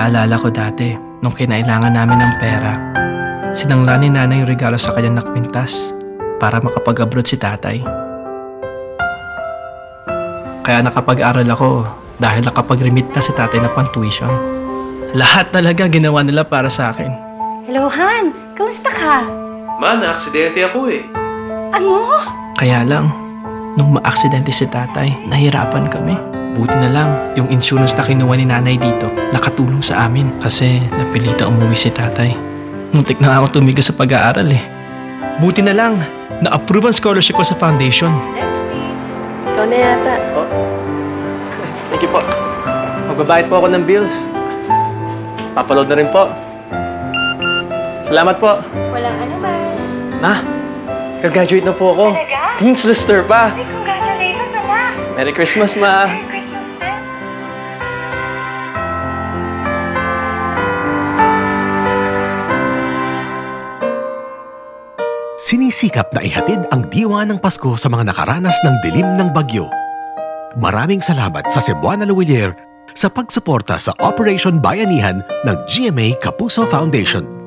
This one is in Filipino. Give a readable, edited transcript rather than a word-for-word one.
Naalala ko dati, nung kinailangan namin ng pera, sinangla ni nanay yung regalo sa kanyang nakwintas para makapag-abroad si tatay. Kaya nakapag-aral ako dahil nakapag-remit na si tatay na pang-tuition. Lahat talaga ginawa nila para sa akin. Hello, Han! Kamusta ka? Ma, na-aksidente ako eh. Ano? Kaya lang, nung ma-aksidente si tatay, nahirapan kami. Buti na lang, yung insurance na kinuha ni nanay dito, nakatulong sa amin kasi napilitan umuwi si tatay. Muntik na ako tumigil sa pag-aaral eh. Buti na lang, na-approve ang scholarship ko sa foundation. Next, please. Ikaw na yata. Oh. Thank you po. Magbabayad po ako ng bills. Papaload na rin po. Salamat po. Walang ano ba? Ma, graduate na po ako. Talaga? Dean's Lister pa. Ay, congratulations, anak! Merry Christmas, Ma. Merry Christmas, eh. Sinisikap na ihatid ang diwa ng Pasko sa mga nakaranas ng dilim ng bagyo. Maraming salamat sa Cebuana Luwilier sa pagsuporta sa Operation Bayanihan ng GMA Kapuso Foundation.